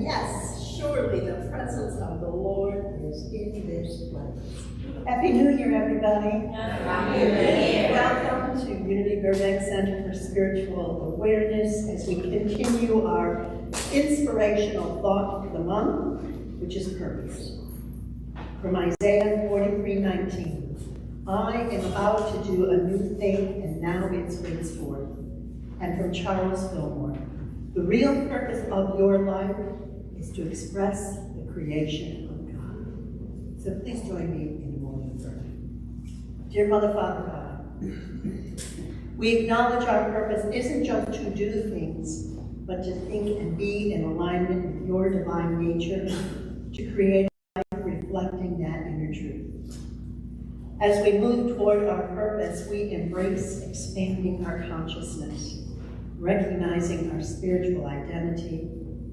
yes, surely the presence of the Lord is in this place. Happy New Year, everybody. Happy New Year. Welcome to Unity Burbank Center for Spiritual Awareness as we continue our inspirational thought for the month, which is purpose. From Isaiah 43:19. I am about to do a new thing, and now it springs forth. And from Charles Fillmore. The real purpose of your life is to express the creation of God. So please join me in the morning prayer. Dear Mother, Father God, we acknowledge our purpose isn't just to do things, but to think and be in alignment with your divine nature, to create a life reflecting that inner truth. As we move toward our purpose, we embrace expanding our consciousness, recognizing our spiritual identity,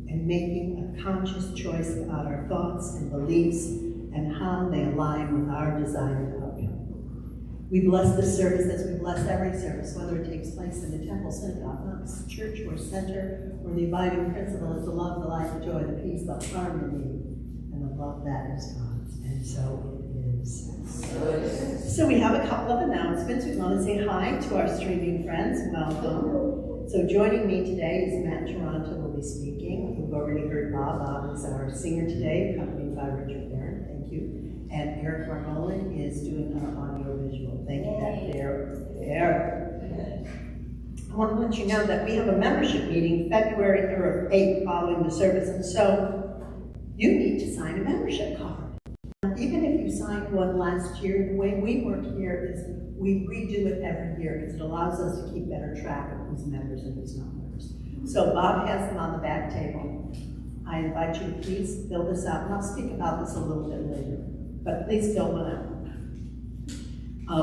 and making a conscious choice about our thoughts and beliefs and how they align with our desired outcome. We bless this service as we bless every service, whether it takes place in the temple, synagogue, mosque, church, or center, where the abiding principle is the love, the light, the joy, the peace, the harmony, and the love that is God's. And so it is. So we have a couple of announcements. We want to say hi to our streaming friends. Welcome. So joining me today is Matt Toronto, who will be speaking. We've already heard Bob. Bob is our singer today, accompanied by Richard Berent. Thank you. And Eric Margolin is doing our audio visual. Thank you, Eric. I want to let you know that we have a membership meeting February 8th following the service. And so you need to sign a membership card. Even if you signed one last year, the way we work here is we redo it every year because it allows us to keep better track of who's members and who's not members. So Bob has them on the back table. I invite you to please fill this out, and I'll speak about this a little bit later, but please fill one out.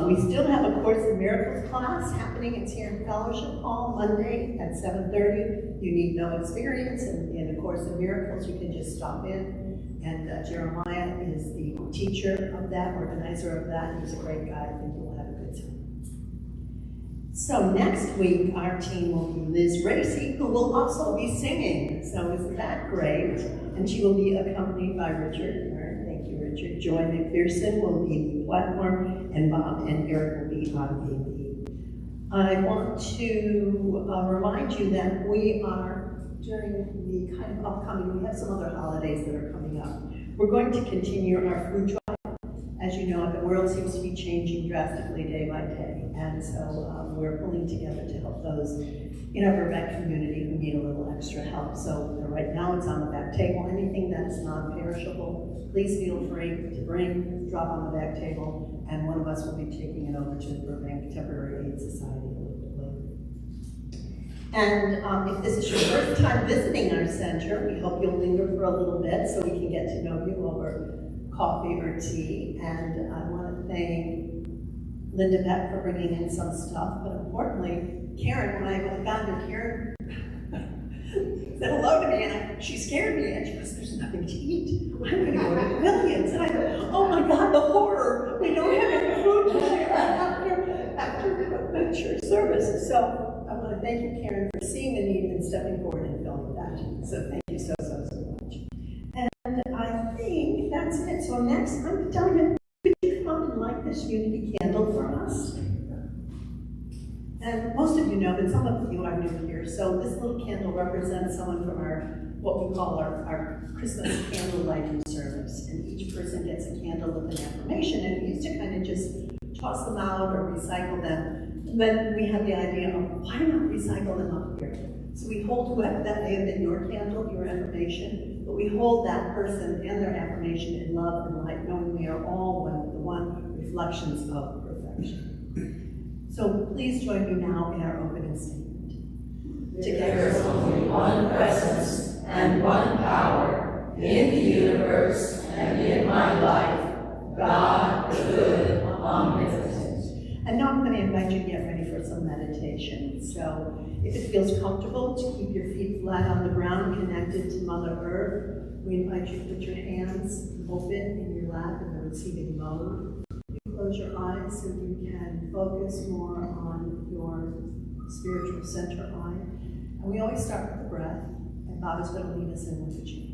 We still have a Course in Miracles class happening. It's here in Fellowship Hall Monday at 7:30. You need no experience in a Course in Miracles. You can just stop in. And Jeremiah is the teacher of that, organizer of that. He's a great guy. I think you'll have a good time. So next week, our team will be Liz Racy, who will also be singing. So isn't that great? And she will be accompanied by Richard. Thank you, Richard. Joy McPherson will be the platform, and Bob and Eric will be on AV. I want to remind you that we are, during the kind of upcoming, we have some other holidays that are coming up. We're going to continue our food drive. As you know, the world seems to be changing drastically day by day. And so we're pulling together to help those in our Burbank community who need a little extra help. So right now it's on the back table. Anything that's non-perishable, please feel free to bring, drop on the back table, and one of us will be taking it over to the Burbank Temporary Aid Society a little bit later. And if this is your first time visiting our center, we hope you'll linger for a little bit so we can get to know you over coffee or tea. And I want to thank Linda Beck for bringing in some stuff, but importantly, Karen, when I got there, Karen said hello to me, and she scared me, and she goes, "There's nothing to eat. I'm going to go to Millions." And I thought, oh my God, the horror. We don't have any food to share after church service. So I want to thank you, Karen, for seeing the need and stepping forward and filling that. So thank you so much. And I think that's it. So next, I'm telling you, could you come and light this unity candle for us? And most of you know, but some of you are new here. So this little candle represents someone from what we call our Christmas candle lighting service. And each person gets a candle with an affirmation, and we used to kind of just toss them out or recycle them. Then we had the idea of, why not recycle them up here? So we hold whoever that may have been your candle, your affirmation, but we hold that person and their affirmation in love and light, knowing we are all one reflections of perfection. So please join me now in our opening statement. There is only one presence and one power in the universe and in my life, God, the good, omnipotent. And now I'm going to invite you to get ready for some meditation. So if it feels comfortable to keep your feet flat on the ground, connected to Mother Earth, we invite you to put your hands open in your lap in the receiving mode. You close your eyes so you can focus more on your spiritual center eye. And we always start with the breath, and Bob is going to lead us in with the chant.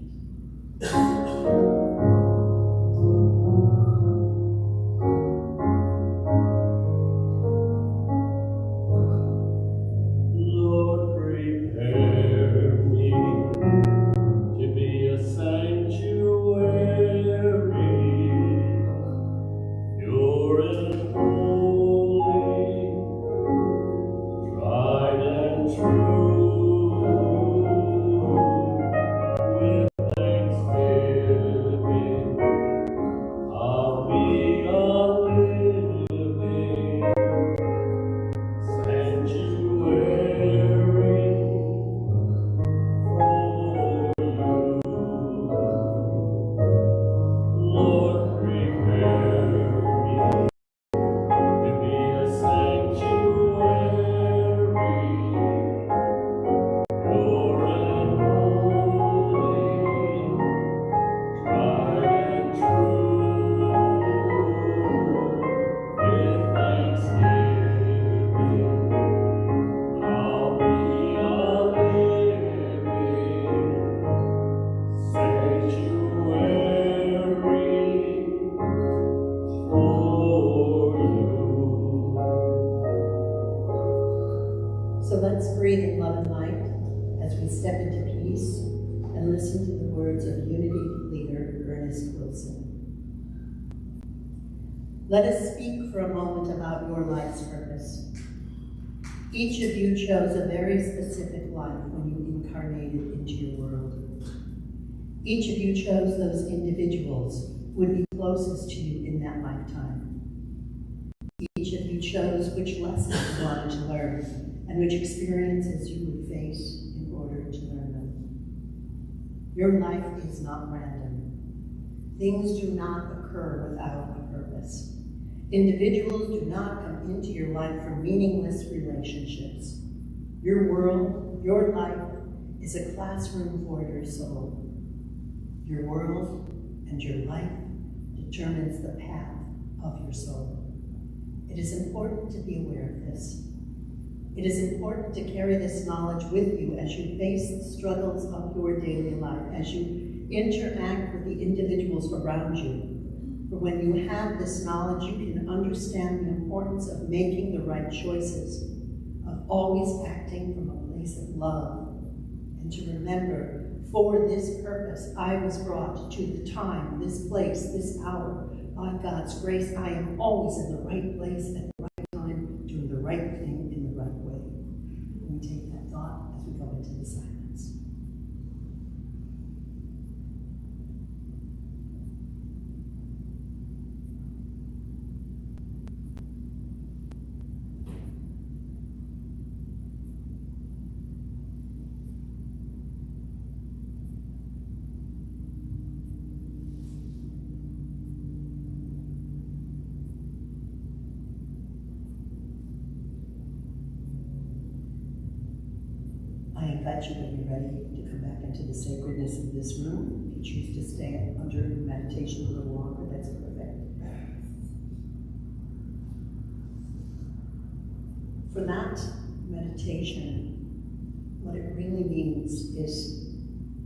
So let's breathe in love and light as we step into peace and listen to the words of Unity leader Ernest Wilson. Let us speak for a moment about your life's purpose. Each of you chose a very specific life when you incarnated into your world. Each of you chose those individuals who would be closest to you in that lifetime. Each of you chose which lessons you wanted to learn and which experiences you would face in order to learn them. Your life is not random. Things do not occur without a purpose. Individuals do not come into your life for meaningless relationships. Your world, your life, is a classroom for your soul. Your world and your life determines the path of your soul. It is important to be aware of this. It is important to carry this knowledge with you as you face the struggles of your daily life, as you interact with the individuals around you. For when you have this knowledge, you can understand the importance of making the right choices, of always acting from a place of love, and to remember, for this purpose, I was brought to the time, this place, this hour. By God's grace, I am always in the right place at the right time, doing the right thing in the right way. And we take that thought as we go into the silence. I invite you, when you're ready, to come back into the sacredness of this room. If you choose to stay under meditation a little longer, that's perfect. For that meditation, what it really means is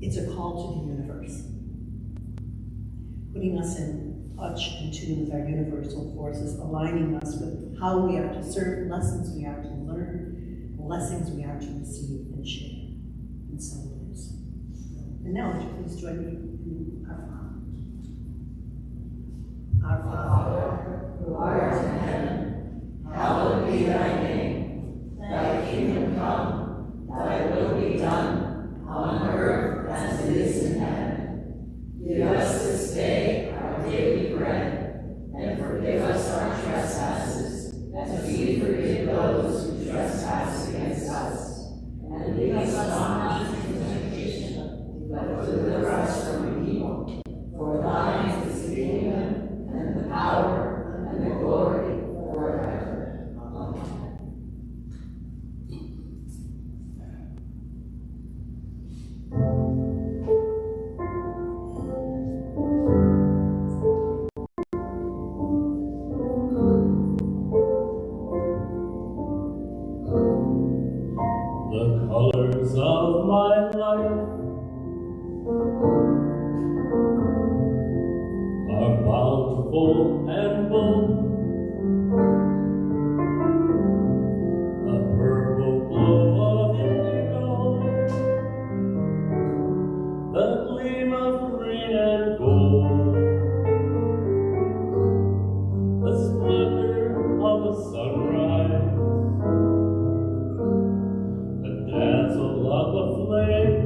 it's a call to the universe, putting us in touch and tune with our universal forces, aligning us with how we are to serve, lessons we are to learn, blessings we are to receive and share. And so it is. And now, would you please join me in our Father? Our Father, who art in heaven, hallowed be thy name. Thy kingdom come, thy will be done, on earth as it is in heaven. Give us this day our daily bread, and forgive us our trespasses, as we forgive those who trespass against us. And lead us not into temptation, but deliver us from evil. For thine is the kingdom, and the power, and the glory, forever. Amen. full and bold. A purple glow of indigo, the gleam of green and gold, the splendor of the sunrise, the dazzle of the flame,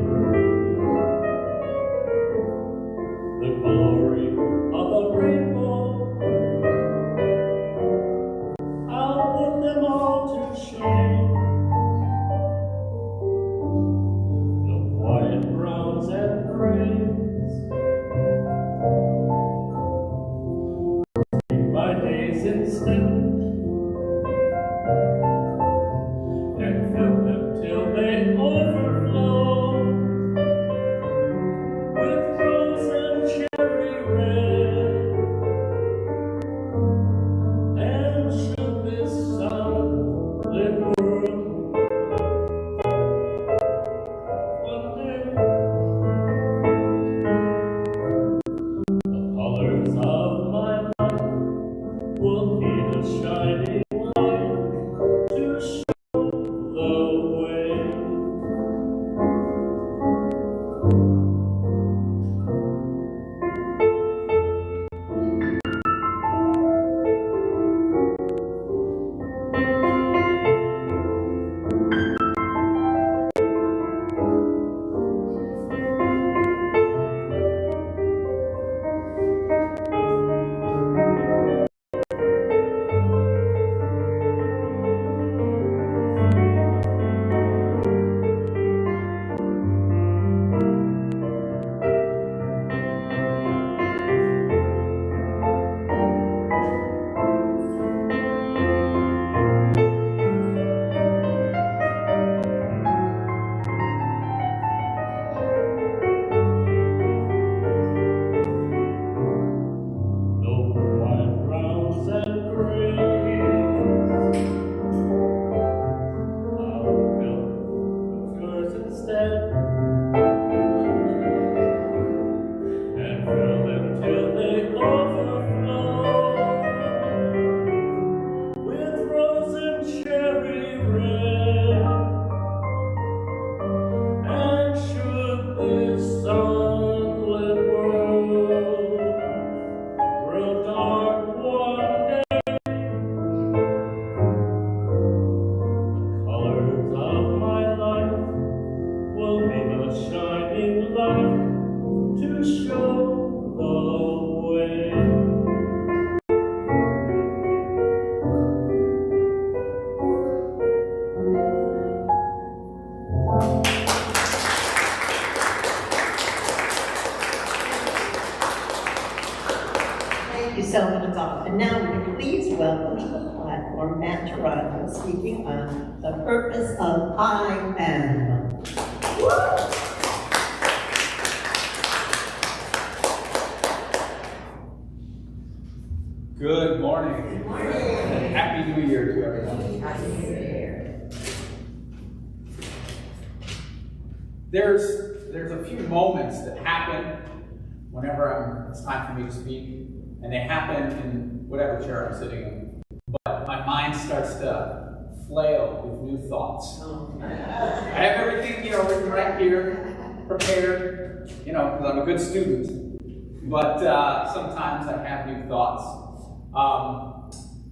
the glory of the rainbow. I'll put them all to shame. The quiet browns and grays, keep my days in step and fill them till they overflow with rose and cherry red. And should this sunlit world one day, the colors of my life will be the shining light to show the way. No quiet browns and grays, I'll fill with yours instead and fill them till they overflow with rose and cherry red. And should this sunlit world grow dark one day, the colors of my life will be the shining light to show the way. Thank you so much, Bob. And now would you please welcome to the platform Matt Toronto speaking on the purpose of I Am. Good morning. Good morning. And Happy New Year to everyone. Happy New Year. There's a few moments that happen whenever it's time for me to speak, and they happen in whatever chair I'm sitting in. But my mind starts to flail with new thoughts. I have everything, written right here, prepared, because I'm a good student. But sometimes I have new thoughts.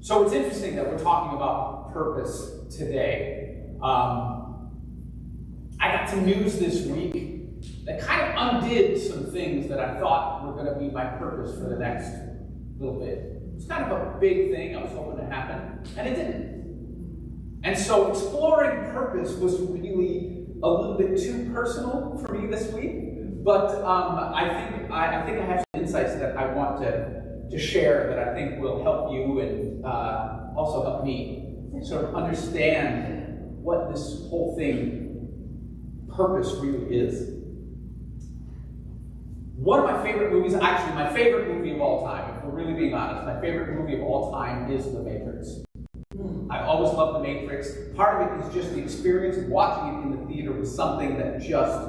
So it's interesting that we're talking about purpose today. I got some news this week that kind of undid some things that I thought were going to be my purpose for the next little bit. It's kind of a big thing I was hoping to happen, and it didn't. And so exploring purpose was really a little bit too personal for me this week, but I think I have some insights that I want to share that I think will help you and also help me sort of understand what this whole thing, purpose, really is. One of my favorite movies, actually my favorite movie of all time, if we're really being honest, my favorite movie of all time is The Matrix. I always loved The Matrix. Part of it is just the experience of watching it in the theater was something that just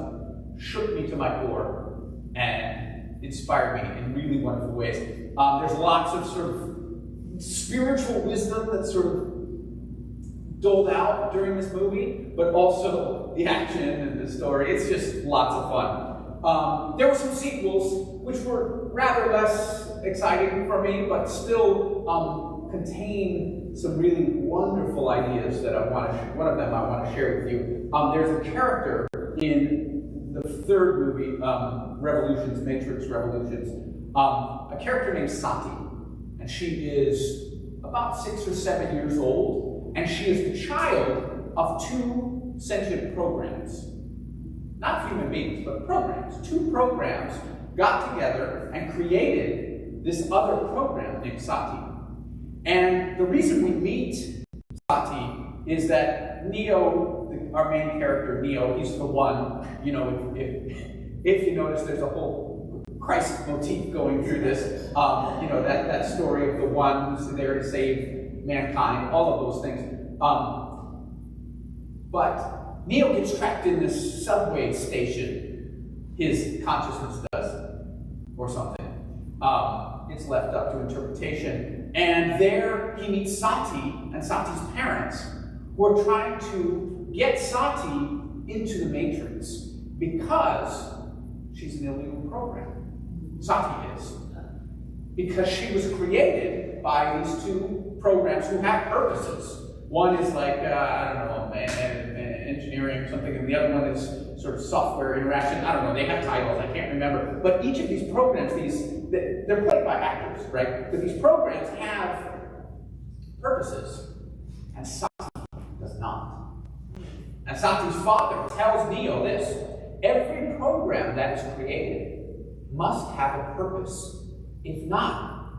shook me to my core. And inspired me in really wonderful ways. There's lots of sort of spiritual wisdom that's sort of doled out during this movie, but also the action and the story. It's just lots of fun. There were some sequels which were rather less exciting for me, but still contain some really wonderful ideas that I want to. One of them I want to share with you. There's a character in the third movie, Matrix Revolutions, a character named Sati, and she is about 6 or 7 years old, and she is the child of 2 sentient programs. Not human beings, but programs. 2 programs got together and created this other program named Sati. And the reason we meet Sati is that Neo, our main character, Neo, he's the one, you know, if you notice, there's a whole Christ motif going through this, you know, that story of the one who's there to save mankind, all of those things. But Neo gets trapped in this subway station, his consciousness does, or something. It's left up to interpretation. And there he meets Sati and Sati's parents, who are trying to get Sati into the Matrix because she's an illegal program. Sati is. Because she was created by these 2 programs who have purposes. One is like, I don't know, engineering or something, and the other one is sort of software interaction. I don't know, they have titles, I can't remember. But each of these programs, they're played by actors, right? But these programs have purposes, and Sati does not. And Sati's father tells Neo this: every program that is created must have a purpose. If not,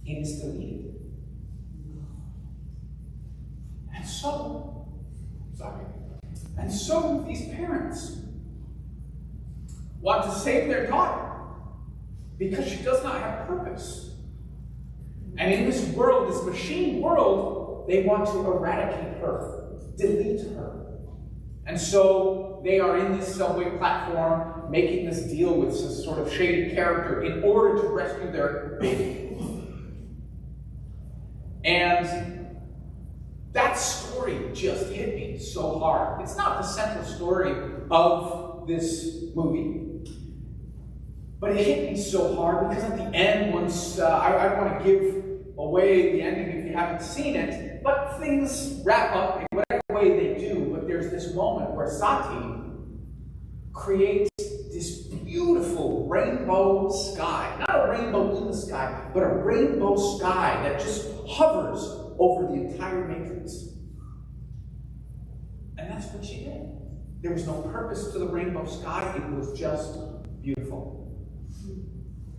it is deleted. And so these parents want to save their daughter because she does not have purpose. And in this world, this machine world, they want to eradicate her, delete her. And so they are in this subway platform making this deal with this sort of shady character in order to rescue their baby. And that story just hit me so hard. It's not the central story of this movie, but it hit me so hard because at the end, once I don't want to give away the ending if you haven't seen it, but things wrap up in whatever way they do. But there's this moment where Sati creates this beautiful rainbow sky. Not a rainbow in the sky, but a rainbow sky that just hovers over the entire Matrix. And that's what she did. There was no purpose to the rainbow sky. It was just beautiful.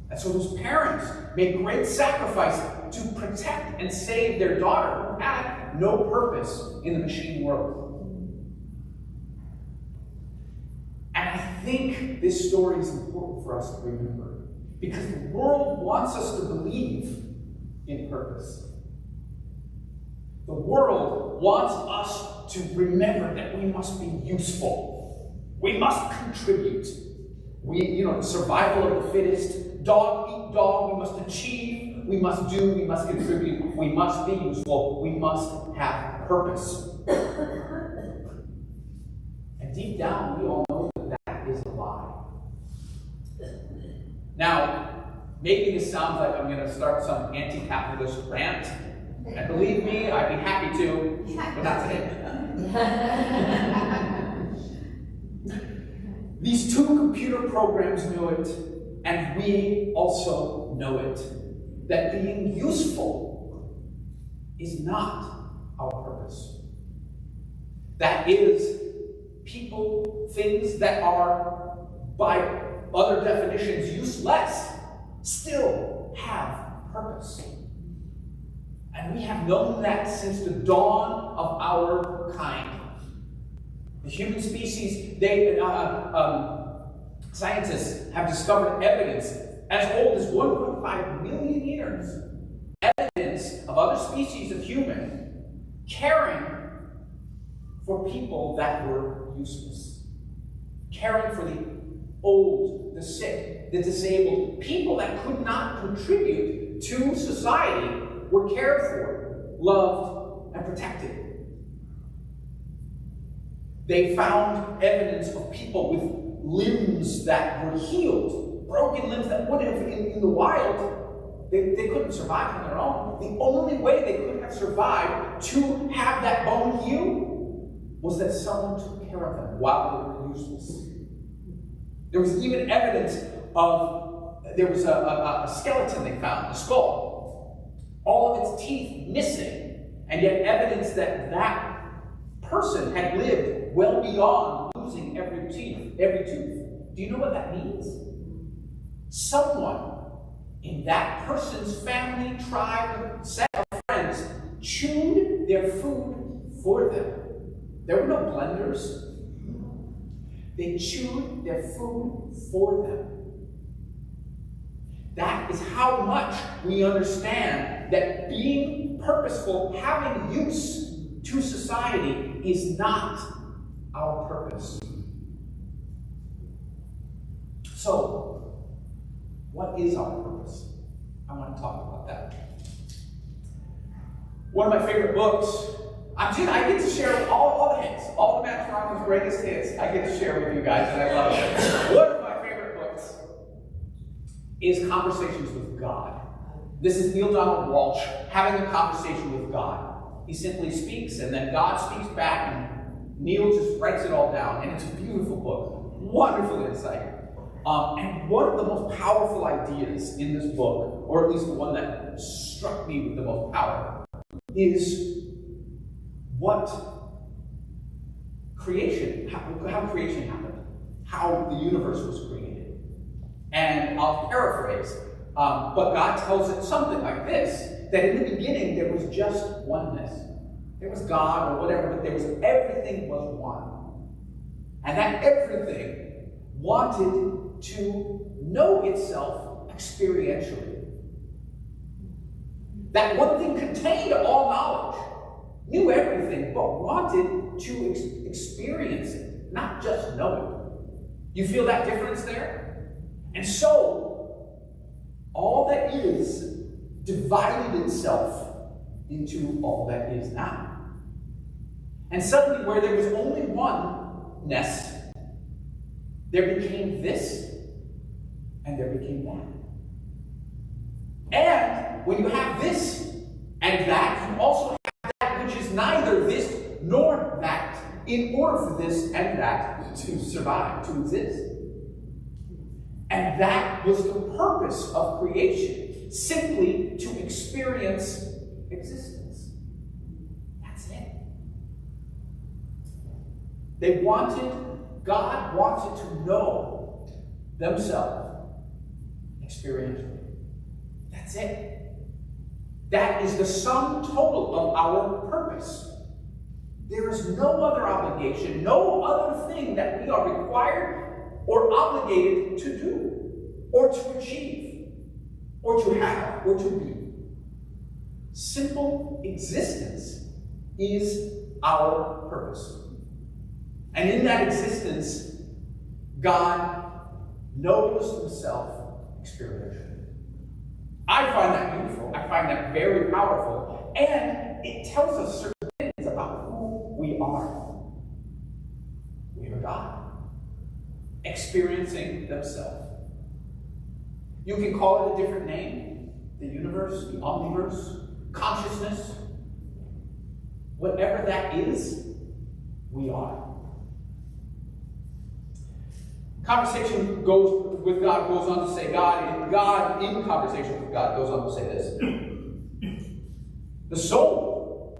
And so those parents made great sacrifice to protect and save their daughter who had no purpose in the machine world. And I think this story is important for us to remember, because the world wants us to believe in purpose. The world wants us to remember that we must be useful. We must contribute. The survival of the fittest, dog eat dog, we must achieve, we must do, we must contribute, we must be useful, we must have purpose. And deep down, we all know that that is a lie. Now, maybe this sounds like I'm going to start some anti-capitalist rant. And believe me, I'd be happy to, but not today. These 2 computer programs know it, and we also know it, that being useful is not our purpose. That is, people, things that are, by other definitions, useless, still have purpose. And we have known that since the dawn of our kind. The human species, scientists have discovered evidence as old as 1.5 million years. Evidence of other species of human caring for people that were useless. Caring for the old the sick, the disabled, people that could not contribute to society were cared for, loved, and protected. They found evidence of people with limbs that were healed, broken limbs that would have, in the wild, they couldn't survive on their own. The only way they could have survived to have that bone heal was that someone took care of them while they were useless. There was even evidence of, there was a skeleton they found, a skull, all of its teeth missing, and yet evidence that that person had lived well beyond losing every tooth. Do you know what that means? Someone in that person's family, tribe, set of friends chewed their food for them. There were no blenders. They chewed their food for them. That is how much we understand that being purposeful, having use to society is not our purpose. So, what is our purpose? I want to talk about that. One of my favorite books, I get to share all the hits, all the Matt Sharman's greatest hits, I get to share with you guys, and I love it. One of my favorite books is Conversations with God. This is Neil Donald Walsh having a conversation with God. He simply speaks, and then God speaks back, and Neil just writes it all down, and it's a beautiful book, wonderful insight. And one of the most powerful ideas in this book, or at least the one that struck me with the most power, is what creation, how creation happened, how the universe was created. And I'll paraphrase, but God tells it something like this, that in the beginning there was just oneness. There was God or whatever, but everything was one. And that everything wanted to know itself experientially. That one thing contained all knowledge, knew everything, but wanted to experience it, not just know it. You feel that difference there? And so, all that is divided itself into all that is now. And suddenly, where there was only oneness, there became this, and there became that. And when you have this and that, you also have that which is neither this nor that, in order for this and that to survive, to exist. And that was the purpose of creation, simply to experience existence. That's it. God wanted to know themselves experientially. That's it. That is the sum total of our purpose. There is no other obligation, no other thing that we are required or obligated to do, or to achieve, or to have, or to be. Simple existence is our purpose. And in that existence, God knows himself experientially. I find that beautiful. I find that very powerful. And it tells us certain things about who we are. We are God, experiencing themselves. You can call it a different name, the universe, the omniverse, consciousness. Whatever that is, we are. Conversation with God goes on to say, God in conversation with God goes on to say this. The soul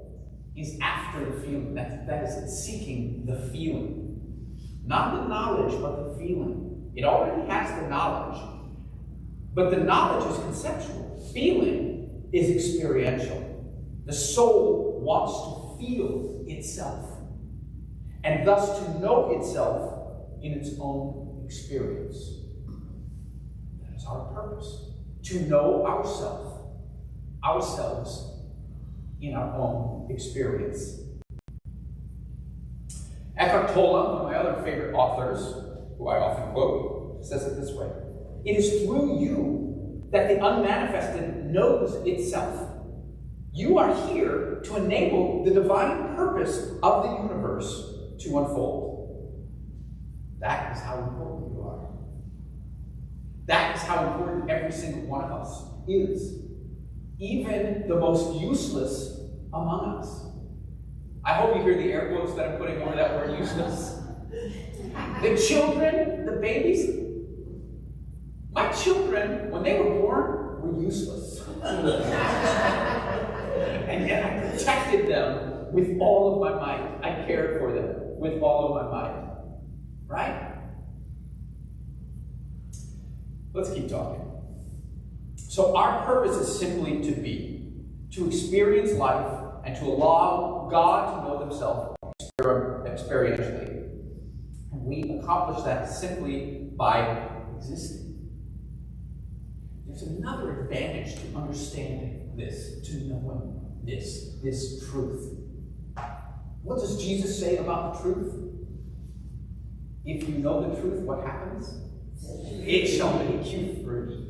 is after the feeling. That is, it's seeking the feeling. Not the knowledge, but the feeling. It already has the knowledge. But the knowledge is conceptual. Feeling is experiential. The soul wants to feel itself, and thus to know itself in its own experience. That is our purpose. To know ourselves in our own experience. Eckhart Tolle, one of my other favorite authors, who I often quote, says it this way: it is through you that the unmanifested knows itself. You are here to enable the divine purpose of the universe to unfold. That is how important you are. That is how important every single one of us is. Even the most useless among us. I hope you hear the air quotes that I'm putting over that word useless. The children, the babies, my children, when they were born, were useless. And yet I protected them with all of my might. I cared for them with all of my might. Right? Let's keep talking. So our purpose is simply to be, to experience life, and to allow God to know himself experientially. And we accomplish that simply by existing. There's another advantage to understanding this, to knowing this truth. What does Jesus say about the truth? If you know the truth, what happens? It shall make you free.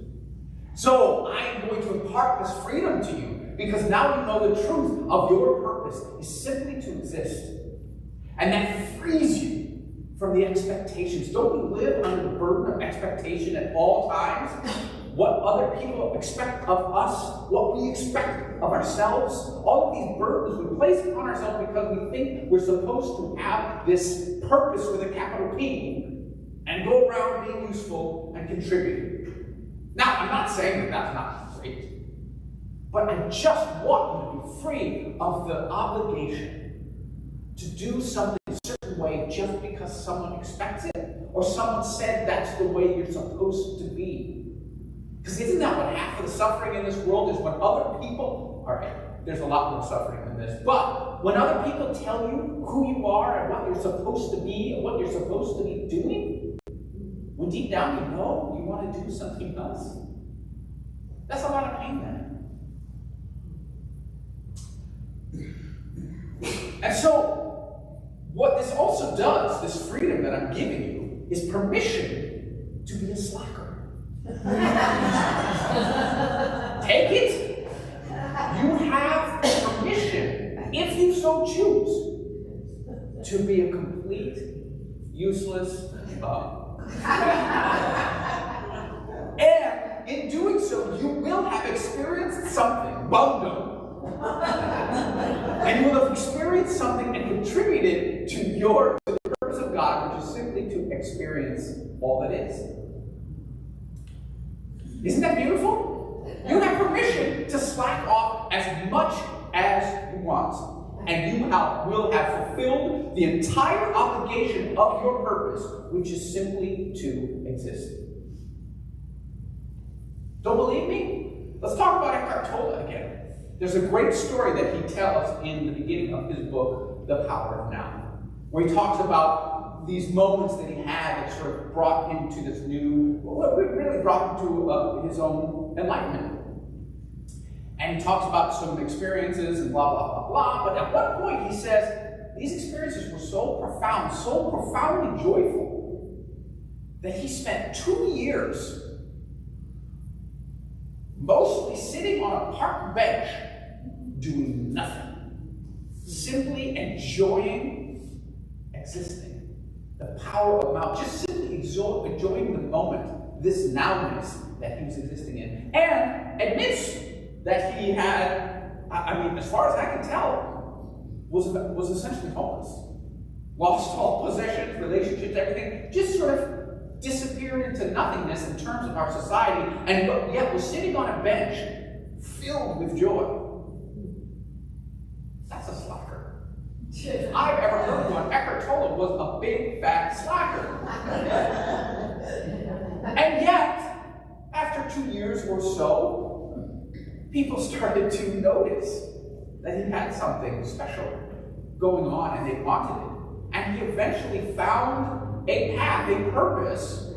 So I am going to impart this freedom to you, because now you know the truth of your purpose is simply to exist. And that frees you from the expectations. Don't we live under the burden of expectation at all times? What other people expect of us, what we expect of ourselves, all of these burdens we place upon ourselves because we think we're supposed to have this purpose with a capital P and go around being useful and contributing. Now, I'm not saying that that's not great, but I just want you to be free of the obligation to do something a certain way just because someone expects it or someone said that's the way you're supposed to be. Because isn't that what half of the suffering in this world is? When other people, all right, there's a lot more suffering than this, but when other people tell you who you are and what you're supposed to be and what you're supposed to be doing, when deep down you know you want to do something else, that's a lot of pain then. And so, what this also does, this freedom that I'm giving you, is permission to be a slacker. Take it. You have permission, if you so choose, to be a complete, useless bum. And in doing so, you will have experienced something, bundle. And you will have experienced something and contributed to the purpose of God, which is simply to experience all that is. Isn't that beautiful? You have permission to slack off as much as you want. And you will have fulfilled the entire obligation of your purpose, which is simply to exist. Don't believe me? Let's talk about Hebert again. There's a great story that he tells in the beginning of his book, The Power of Now, where he talks about these moments that he had that sort of brought him to this new, really brought him to his own enlightenment. And he talks about some experiences and blah, blah, blah, blah. But at one point he says, these experiences were so profound, so profoundly joyful, that he spent 2 years mostly sitting on a park bench doing nothing, simply enjoying existing. The power of now, just simply enjoying the moment, this nowness that he was existing in, and admits that he had, I mean, as far as I can tell, was essentially homeless. Lost all possessions, relationships, everything, just sort of disappeared into nothingness in terms of our society, and yet was sitting on a bench filled with joy. That's a slacker. If I've ever heard one, Eckhart Tolle was a big, fat slacker. And yet, after 2 years or so, people started to notice that he had something special going on, and they wanted it. And he eventually found a path, a purpose,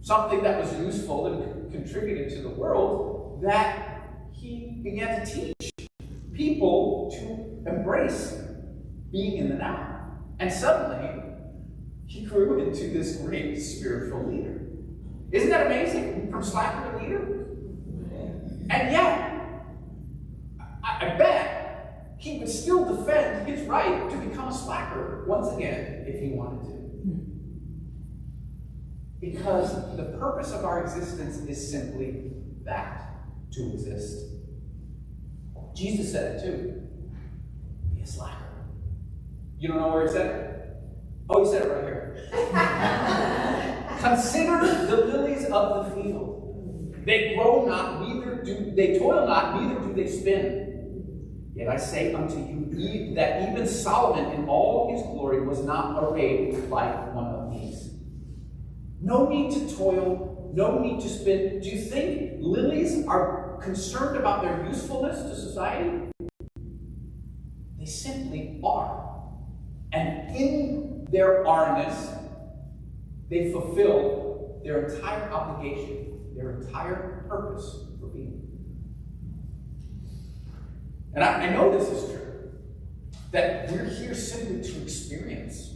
something that was useful and contributed to the world, that he began to teach people to embrace being in the now. And suddenly, he grew into this great spiritual leader. Isn't that amazing? From slacker to leader? And yet, I bet he would still defend his right to become a slacker once again if he wanted to. Because the purpose of our existence is simply that, to exist. Jesus said it too. Be a slacker. You don't know where he said it? Oh, he said it right here. Consider the lilies of the field. They grow not, neither do they toil not, neither do they spin. Yet I say unto you that even Solomon in all his glory was not arrayed like one of these. No need to toil, no need to spin. Do you think lilies are concerned about their usefulness to society? They simply are. And in their are-ness, they fulfill their entire obligation, their entire purpose for being. And I know this is true, that we're here simply to experience.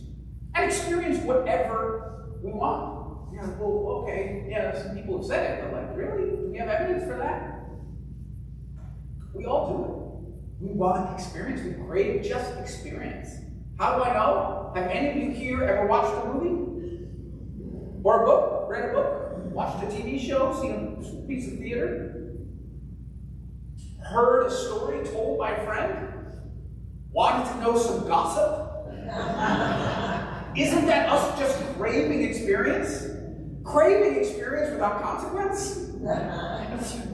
And experience whatever we want. Yeah, well, okay, yeah, some people have said it, but like, really? Do we have evidence for that? We all do it. We want experience. We crave just experience. How do I know? Have any of you here ever watched a movie? Or a book? Read a book? Watched a TV show? Seen a piece of theater? Heard a story told by a friend? Wanted to know some gossip? Isn't that us just craving experience? Craving experience without consequence?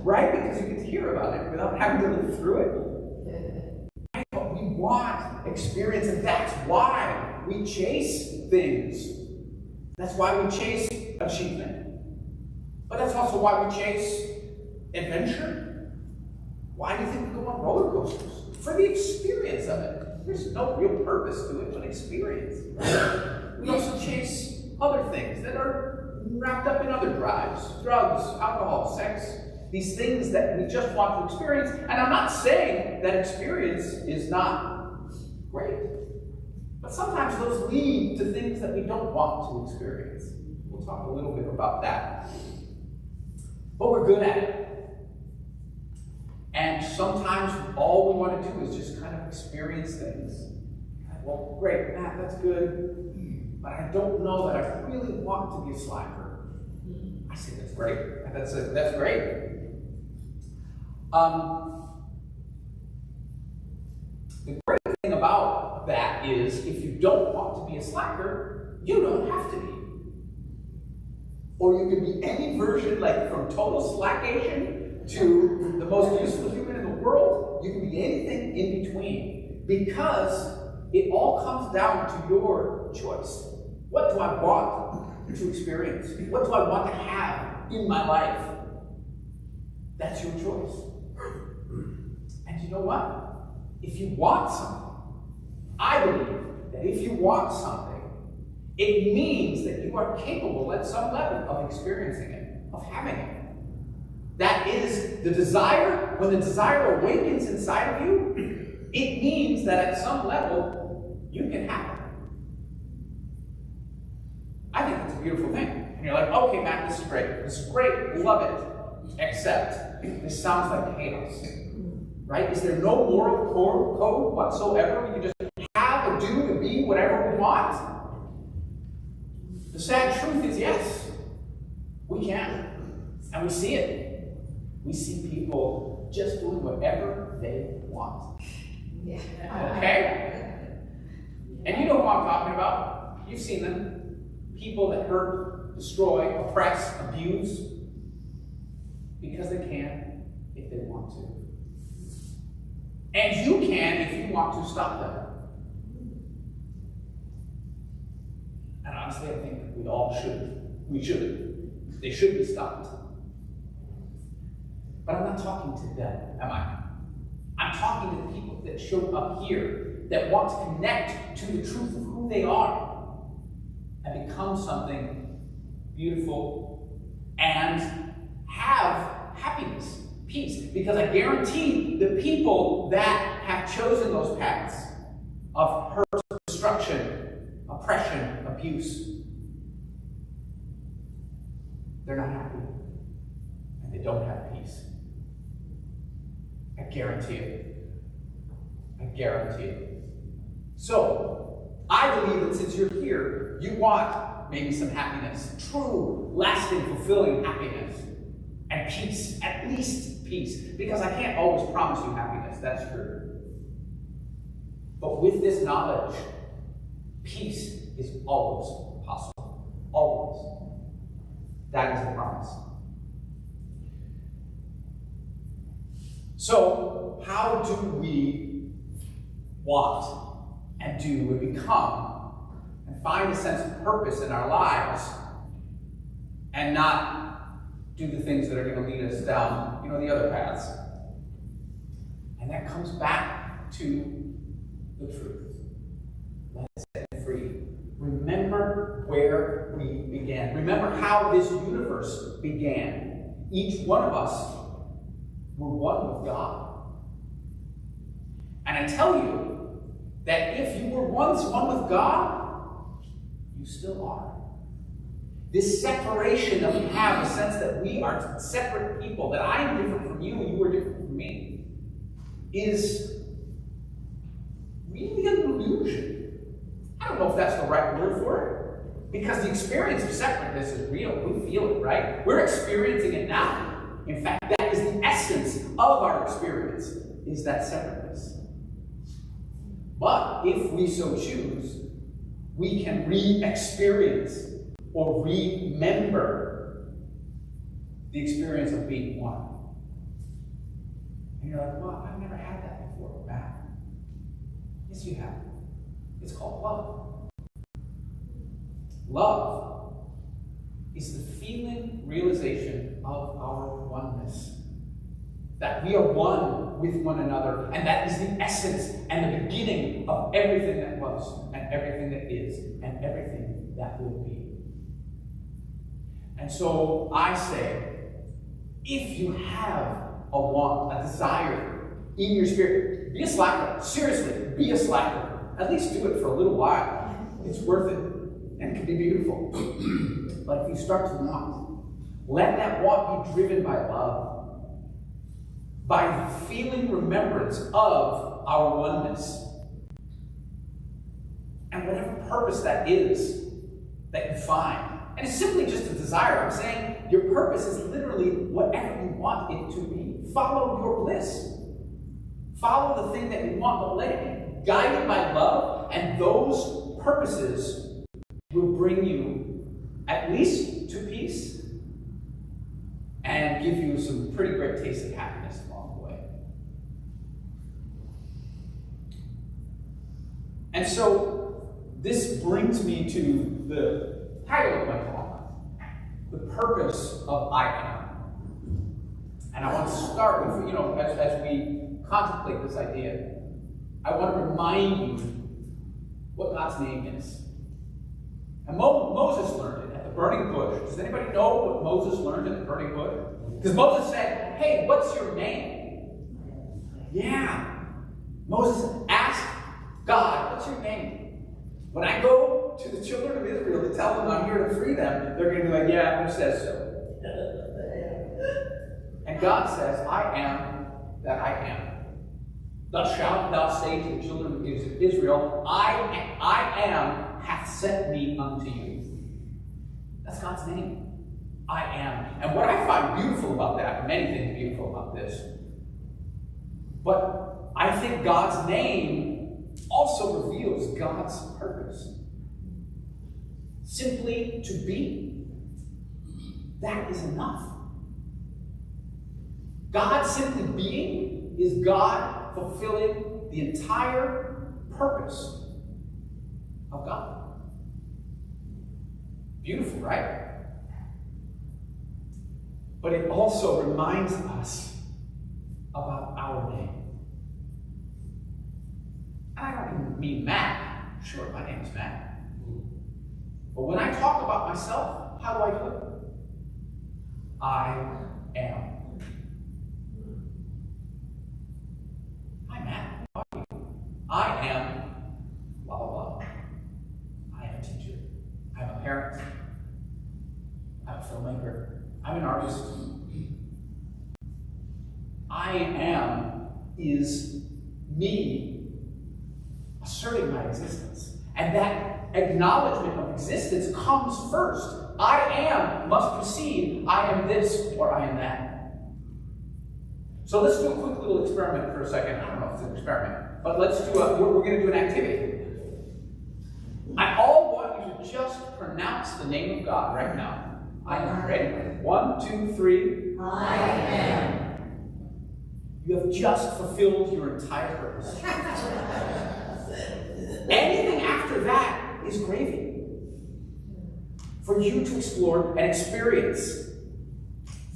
Right? Because you get to hear about it without having to live through it. But we want experience, and that's why we chase things. That's why we chase achievement. But that's also why we chase adventure. Why do you think we go on roller coasters? For the experience of it. There's no real purpose to it, but experience. We also chase other things that are wrapped up in other drives. Drugs, alcohol, sex. These things that we just want to experience. And I'm not saying that experience is not great. But sometimes those lead to things that we don't want to experience. We'll talk a little bit about that. But we're good at it. And sometimes all we want to do is just kind of experience things. Well, great, Matt, that's good. But I don't know that I really want to be a slacker. I say that's great. That's great. The great thing about that is if you don't want to be a slacker, you don't have to be. Or you can be any version, like from total slackation to the most useful human in the world. You can be anything in between. Because it all comes down to your choice. What do I want to experience? What do I want to have in my life? That's your choice. And you know what? If you want something, I believe that if you want something, it means that you are capable at some level of experiencing it, of having it. That is the desire. When the desire awakens inside of you, it means that at some level, you can have it. I think it's a beautiful thing. And you're like, okay, Matt, this is great. This is great. Love it. Except, this sounds like chaos. Right? Is there no moral code whatsoever? We can just have or do and be whatever we want? The sad truth is, yes, we can. And we see it. We see people just doing whatever they want. Yeah. Okay? And you know who I'm talking about. You've seen them. People that hurt, destroy, oppress, abuse, because they can if they want to. And you can if you want to stop them. And honestly, I think we all should. We should. They should be stopped. But I'm not talking to them, am I? I'm talking to the people that showed up here, that want to connect to the truth of who they are and become something beautiful and have happiness. Peace, because I guarantee the people that have chosen those paths of hurt, destruction, oppression, abuse, they're not happy. And they don't have peace. I guarantee it. I guarantee it. So, I believe that since you're here, you want maybe some happiness. True, lasting, fulfilling happiness. And peace. At least peace. Because I can't always promise you happiness. That's true. But with this knowledge, peace is always possible. Always. That is the promise. So, how do we want and do and become and find a sense of purpose in our lives and not do the things that are going to lead us down, the other paths? And that comes back to the truth. Let's set it free. Remember where we began. Remember how this universe began. Each one of us were one with God. And I tell you that if you were once one with God, you still are. This separation that we have, the sense that we are separate people, that I am different from you and you are different from me, is really an illusion. I don't know if that's the right word for it, because the experience of separateness is real. We feel it, right? We're experiencing it now. In fact, that is the essence of our experience, is that separateness. But if we so choose, we can re-experience or remember the experience of being one. And you're like, well, I've never had that before, Matt. Yes, you have. It's called love. Love is the feeling realization of our oneness. That we are one with one another, and that is the essence and the beginning of everything that was, and everything that is, and everything that will be. And so I say, if you have a want, a desire in your spirit, be a slacker. Seriously, be a slacker. At least do it for a little while. It's worth it, and it can be beautiful. But if you start to want, let that want be driven by love, by feeling remembrance of our oneness. And whatever purpose that is that you find. And it's simply just a desire. I'm saying your purpose is literally whatever you want it to be. Follow your bliss. Follow the thing that you want, but let it be guided by love, and those purposes will bring you at least to peace and give you some pretty great taste of happiness along the way. And so this brings me to the title of my talk, the purpose of I Am. And I want to start with, as we contemplate this idea, I want to remind you what God's name is. And Moses learned it at the burning bush. Does anybody know what Moses learned at the burning bush? Because Moses said, hey, what's your name? Yeah. Moses asked God, what's your name? When I go to the children of Israel to tell them I'm here to free them, they're going to be like, yeah, who says so? And God says, I am that I am. Thus shalt thou say to the children of Israel, I am hath sent me unto you. That's God's name. I am. And what I find beautiful about that, many things beautiful about this, but I think God's name also reveals God's purpose. Simply to be. That is enough. God simply being is God fulfilling the entire purpose of God. Beautiful, right? But it also reminds us about our name. I don't mean Matt. Sure, my name is Matt. But when I talk about myself, how do I do it? I am. Hi, Matt. How are you? I am blah, blah, blah. I am a teacher. I'm a parent. I'm a filmmaker. I am is me asserting my existence. And that acknowledgement of existence comes first. I am must precede I am this or I am that. So let's do a quick little experiment for a second. I don't know if it's an experiment, but let's do we're going to do an activity. I all want you to just pronounce the name of God right now. I am. Ready? 1, 2, 3. I am. You have just fulfilled your entire purpose. Anything after that is gravy for you to explore and experience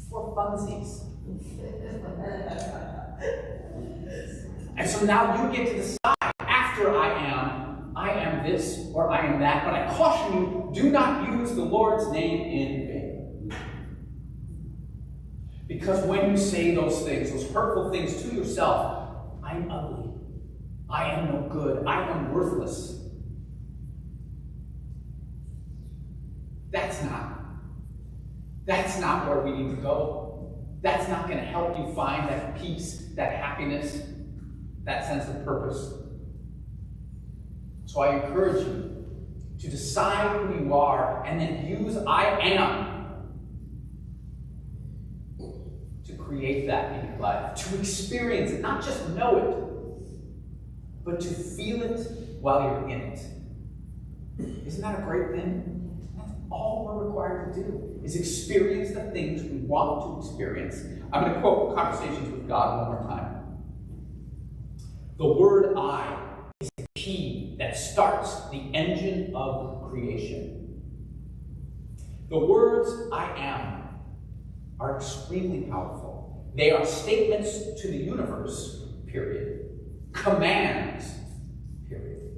for funsies. And so now you get to decide after I am this or I am that, but I caution you, do not use the Lord's name in vain. Because when you say those things, those hurtful things to yourself, I'm ugly, I am no good, I am worthless. That's not where we need to go. That's not going to help you find that peace, that happiness, that sense of purpose. So I encourage you to decide who you are and then use I am to create that in your life, to experience it, not just know it, but to feel it while you're in it. Isn't that a great thing? That's all we're required to do, is experience the things we want to experience. I'm going to quote Conversations with God one more time. The word I is the key that starts the engine of creation. The words I am are extremely powerful. They are statements to the universe, period. Commands, period.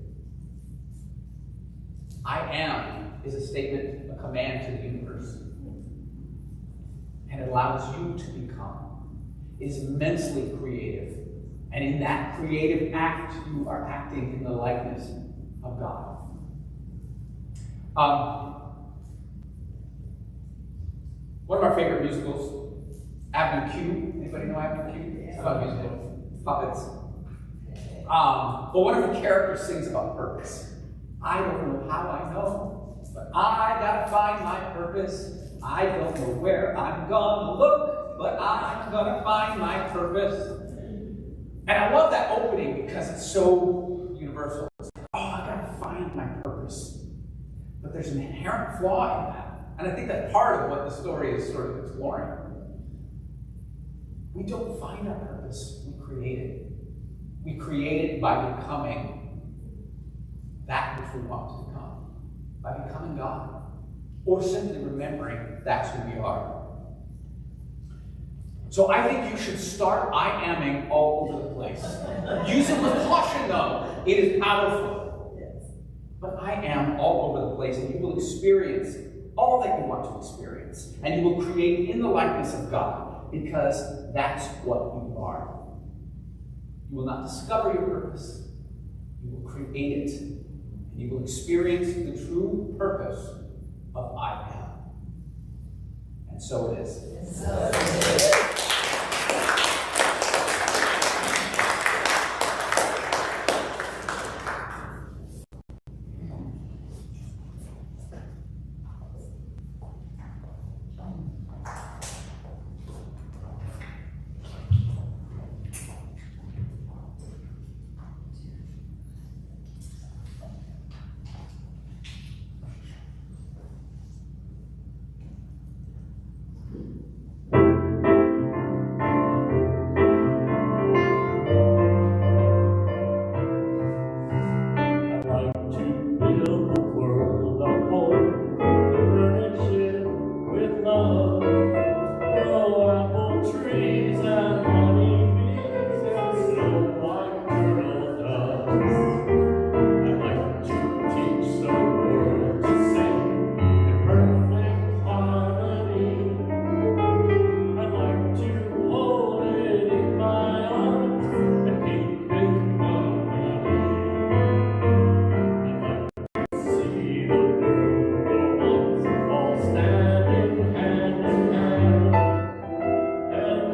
I am is a statement, a command to the universe. And it allows you to become. It is immensely creative. And in that creative act, you are acting in the likeness of God. One of our favorite musicals, Avenue Q. Anybody know Avenue Q? It's about musical puppets. But one of the characters sings about purpose. I don't know how I know, but I gotta find my purpose. I don't know where I'm gonna look, but I'm gonna find my purpose. And I love that opening because it's so universal. It's like, oh, I gotta find my purpose. But there's an inherent flaw in that. And I think that's part of what the story is sort of exploring. We don't find our purpose, we create it. We create it by becoming that which we want to become. By becoming God. Or simply remembering that's who we are. So I think you should start I-aming all over the place. Use it with caution, though. It is powerful. But I am all over the place, and you will experience all that you want to experience. And you will create in the likeness of God, because that's what you are. You will not discover your purpose. You will create it. And you will experience the true purpose of I am. And so it is. And so it is.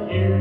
Here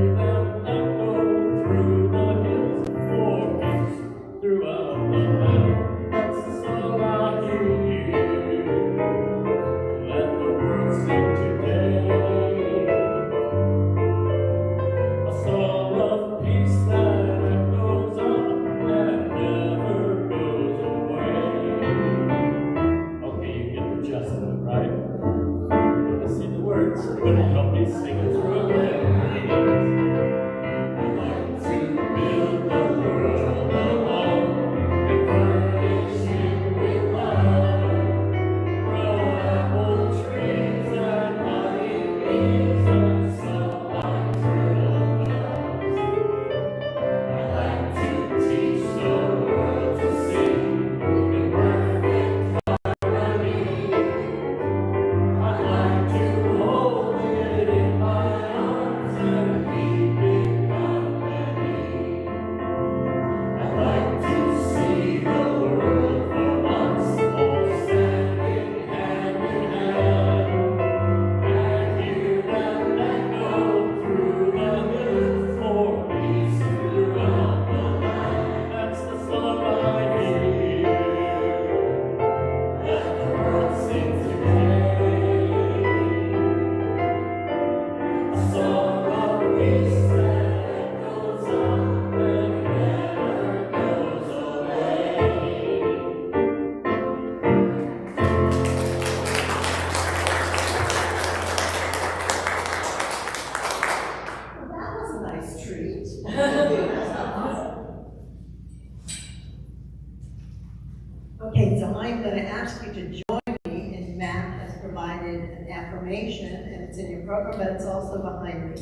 program, but it's also behind me.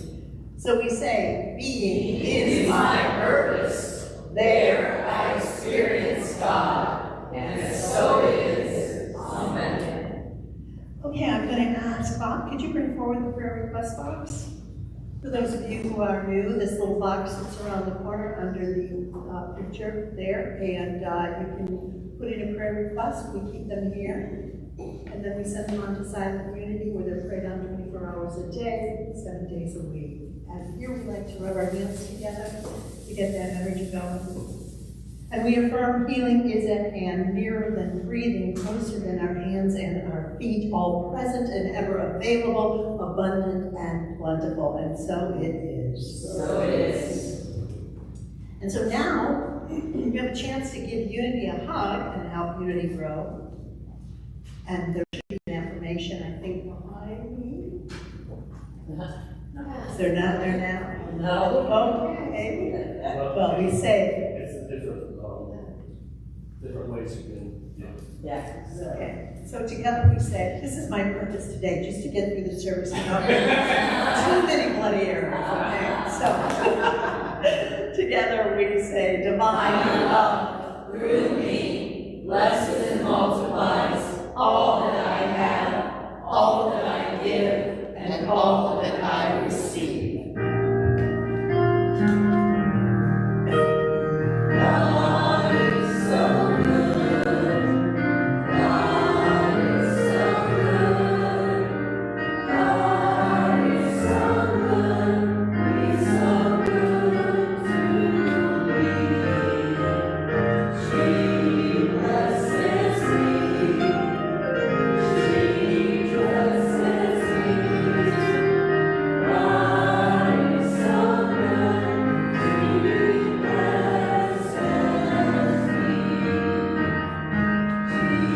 So we say, being is my purpose. There I experience God, and so it is. Amen. Okay, I'm going to ask Bob, could you bring forward the prayer request box? For those of you who are new, this little box sits around the corner under the picture there, and you can put in a prayer request. We keep them here, and then we send them on to Silent Community, where they're prayed on 24 hours a day, 7 days a week. And here we like to rub our hands together to get that energy going. And we affirm healing is at hand, nearer than breathing, closer than our hands and our feet, all present and ever available, abundant and plentiful. And so it is. So it is. And so now, you have a chance to give Unity a hug and help Unity grow. And there should be an affirmation, I think, behind me. Is there not there now? No. Okay. Well, we say. It's a different ways you can, Yeah. Okay. So together we say, this is my purpose today, just to get through the service. Without too many bloody arrows. Okay. So together we say, divine love Through me, blesses and multiplies all that I have, all that I give, and all that I receive. God is so good. God is so good. God is so good. He's so good to me. She blesses me. She blesses me. God is so good. He blesses me.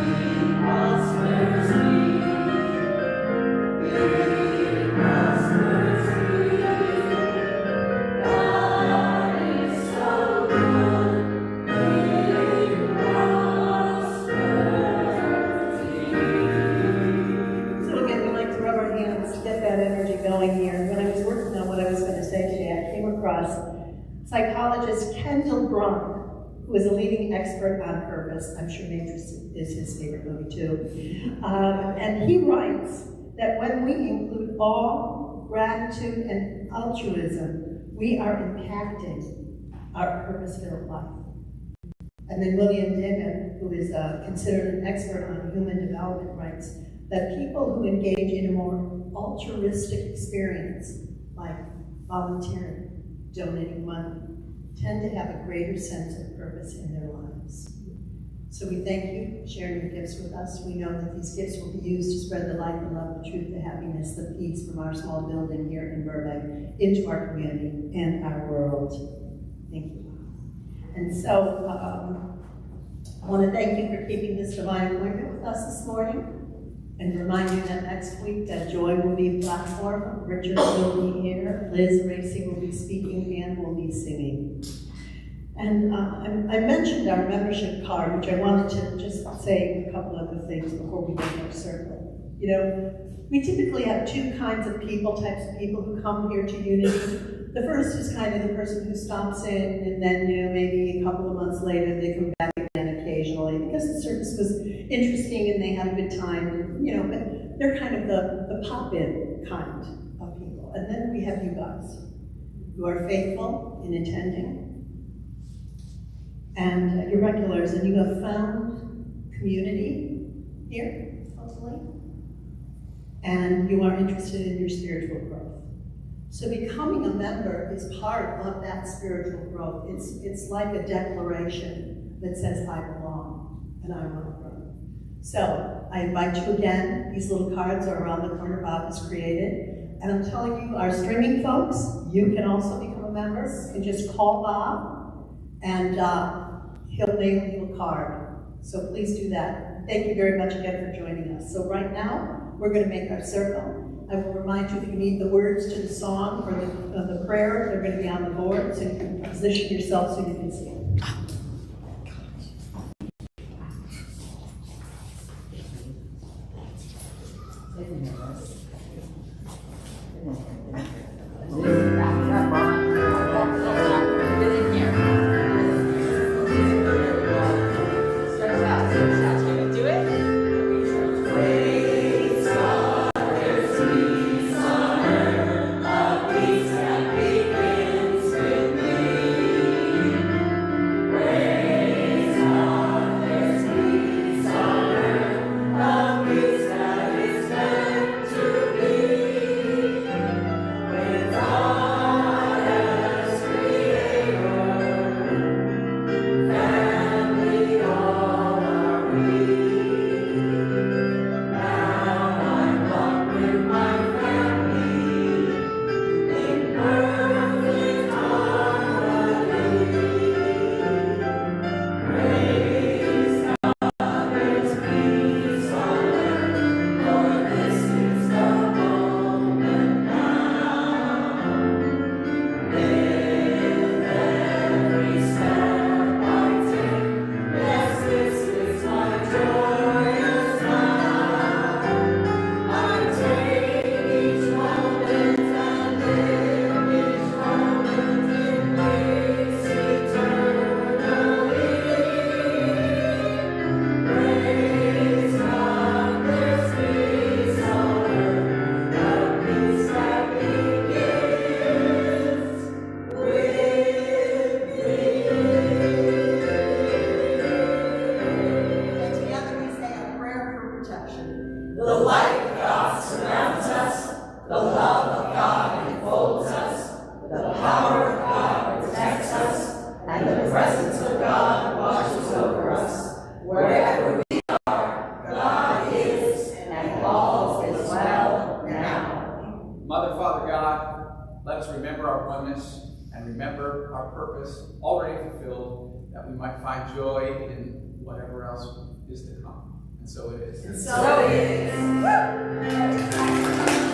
He prospers me. He prospers me. God is so good. He prospers me. So again, we like to rub our hands to get that energy going here. When I was working on what I was going to say today, I came across psychologist Kendall Brunk, who is a leading expert on purpose. I'm sure Matrix is his favorite movie too. And he writes that when we include awe, gratitude, and altruism, we are impacting our purpose-filled life. And then William Dignam, who is considered an expert on human development, writes that people who engage in a more altruistic experience, like volunteering, donating money, tend to have a greater sense of purpose in their lives. So we thank you for sharing your gifts with us. We know that these gifts will be used to spread the light, the love, the truth, the happiness, the peace from our small building here in Burbank into our community and our world. Thank you. And so I want to thank you for keeping this divine appointment with us this morning, and remind you that next week that Joy will be a platform, Richard will be here, Liz Racy will be speaking, and will be singing. And I mentioned our membership card, which I wanted to just say a couple other things before we get our circle. You know, we typically have two types of people who come here to Unity. The first is kind of the person who stops in, and then, you know, maybe a couple of months later they come back again occasionally because the service was interesting and they had a good time, and, you know, but they're kind of the pop-in kind of people. And then we have you guys who are faithful in attending, and you're regulars, and you have found community here, hopefully, and you are interested in your spiritual growth. So becoming a member is part of that spiritual growth. It's like a declaration that says, I belong and I want to grow. So I invite you again. These little cards are around the corner Bob has created. And I'm telling you, our streaming folks, you can also become a member. You can just call Bob and he'll mail you a card. So please do that. Thank you very much again for joining us. So right now, we're going to make our circle. I will remind you, if you need the words to the song or the prayer, they're going to be on the board, so you can position yourself so you can see it. let us remember our oneness and remember our purpose already fulfilled, that we might find joy in whatever else is to come. And so it is. And so it is.